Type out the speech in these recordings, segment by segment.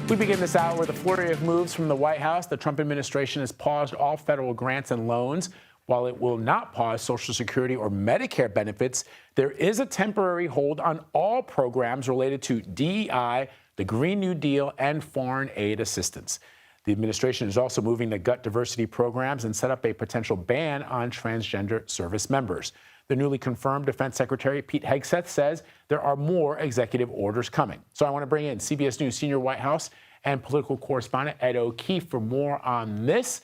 We begin this hour with a flurry of moves from the White House. The Trump administration has paused all federal grants and loans. While it will not pause Social Security or Medicare benefits, there is a temporary hold on all programs related to DEI, the Green New Deal, and foreign aid assistance. The administration is also moving to gut diversity programs and set up a potential ban on transgender service members. The newly confirmed Defense Secretary Pete Hegseth says there are more executive orders coming. So I want to bring in CBS News senior White House and political correspondent Ed O'Keefe for more on this.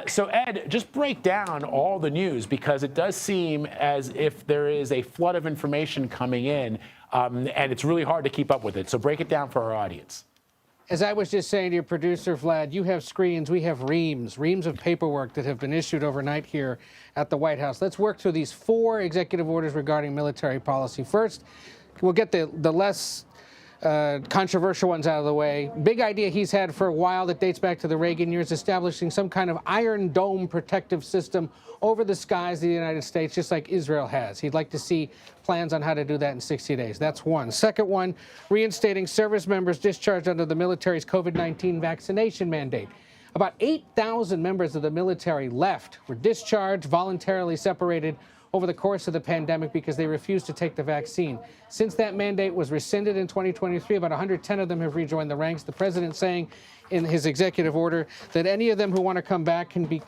So Ed, just break down all the news, because it does seem as if there is a flood of information coming in, and it's really hard to keep up with it. So break it down for our audience. As I was just saying to your producer, Vlad, you have screens, we have reams of paperwork that have been issued overnight here at the White House. Let's work through these 4 executive orders regarding military policy. First, we'll get the less controversial ones out of the way. Big idea he's had for a while that dates back to the Reagan years, establishing some kind of Iron Dome protective system over the skies of the United States, just like Israel has. He'd like to see plans on how to do that in 60 days. That's one. Second one, reinstating service members discharged under the military's COVID-19 vaccination mandate. About 8,000 members of the military left, were discharged, voluntarily separated over the course of the pandemic because they refused to take the vaccine. Since that mandate was rescinded in 2023, about 110 of them have rejoined the ranks. The president saying in his executive order that any of them who want to come back can be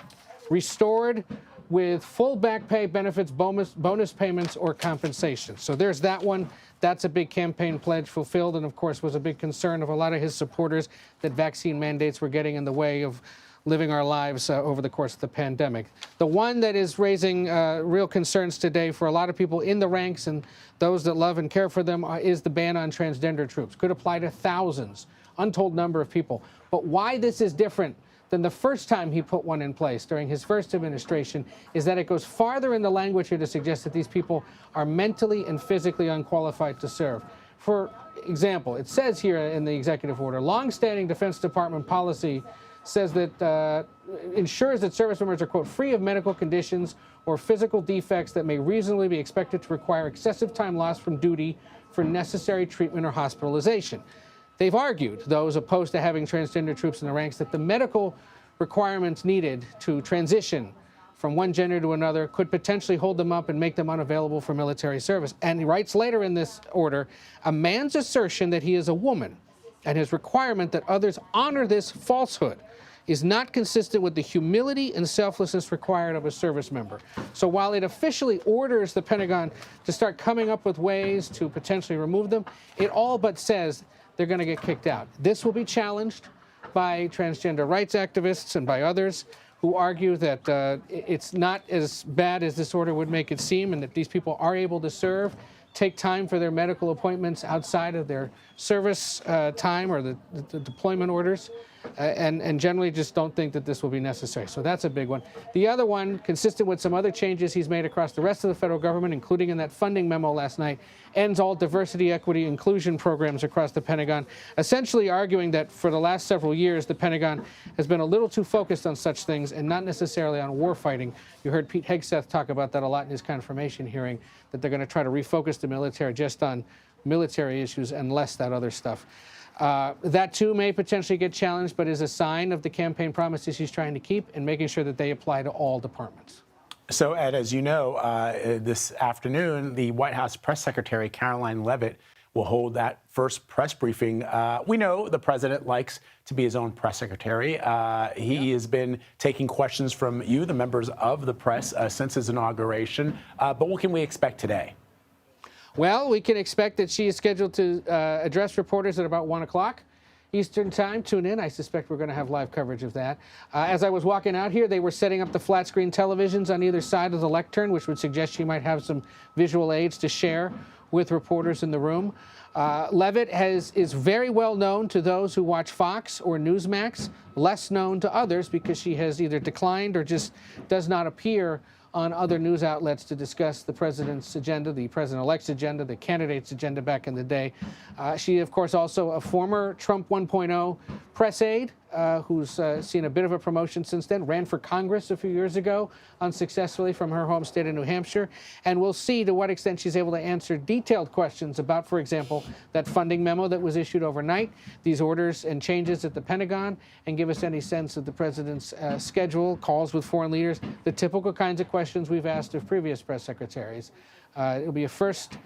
restored with full back pay, benefits, bonus payments, or compensation. So there's that one. That's a big campaign pledge fulfilled, and of course was a big concern of a lot of his supporters that vaccine mandates were getting in the way of living our lives over the course of the pandemic. The one that is raising real concerns today for a lot of people in the ranks and those that love and care for them is the ban on transgender troops. Could apply to thousands, untold number of people. But why this is different than the first time he put one in place during his first administration is that it goes farther in the language here to suggest that these people are mentally and physically unqualified to serve. For example, it says here in the executive order, longstanding Defense Department policy says that ensures that service members are, quote, free of medical conditions or physical defects that may reasonably be expected to require excessive time lost from duty for necessary treatment or hospitalization. They've argued, those opposed to having transgender troops in the ranks, that the medical requirements needed to transition from one gender to another could potentially hold them up and make them unavailable for military service. And he writes later in this order, a man's assertion that he is a woman and his requirement that others honor this falsehood is not consistent with the humility and selflessness required of a service member. So while it officially orders the Pentagon to start coming up with ways to potentially remove them, it all but says they're going to get kicked out. This will be challenged by transgender rights activists and by others who argue that it's not as bad as this order would make it seem, and that these people are able to serve, take time for their medical appointments outside of their service time or the deployment orders, and generally just don't think that this will be necessary. So that's a big one. The other one, consistent with some other changes he's made across the rest of the federal government, including in that funding memo last night, ends all diversity, equity, inclusion programs across the Pentagon, essentially arguing that for the last several years, the Pentagon has been a little too focused on such things and not necessarily on war fighting. You heard Pete Hegseth talk about that a lot in his confirmation hearing, that they're going to try to refocus the military just on military issues and less that other stuff. That, too, may potentially get challenged, but is a sign of the campaign promises he's trying to keep and making sure that they apply to all departments. So, Ed, as you know, this afternoon, the White House Press Secretary Caroline Leavitt will hold that first press briefing. We know the president likes to be his own press secretary. He has been taking questions from you, the members of the press, since his inauguration. But what can we expect today? Well, we can expect that she is scheduled to address reporters at about 1 o'clock Eastern time. Tune in. I suspect we're going to have live coverage of that. As I was walking out here, they were setting up the flat screen televisions on either side of the lectern, which would suggest she might have some visual aids to share with reporters in the room. Leavitt is very well known to those who watch Fox or Newsmax, less known to others because she has either declined or just does not appear on other news outlets to discuss the president's agenda, the president-elect's agenda, the candidate's agenda back in the day. She, of course, also a former Trump 1.0 press aide, who's seen a bit of a promotion since then, ran for Congress a few years ago unsuccessfully from her home state of New Hampshire. And we'll see to what extent she's able to answer detailed questions about, for example, that funding memo that was issued overnight, these orders and changes at the Pentagon, and give us any sense of the president's schedule, calls with foreign leaders, the typical kinds of questions we've asked of previous press secretaries. It'll be a first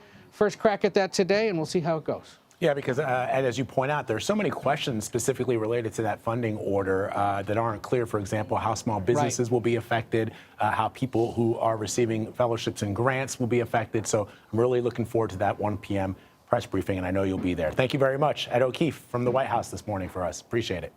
crack at that today, and we'll see how it goes. Yeah, because Ed, as you point out, there are so many questions specifically related to that funding order that aren't clear. For example, how small businesses will be affected, how people who are receiving fellowships and grants will be affected. So I'm really looking forward to that 1 p.m. press briefing, and I know you'll be there. Thank you very much, Ed O'Keefe from the White House this morning for us. Appreciate it.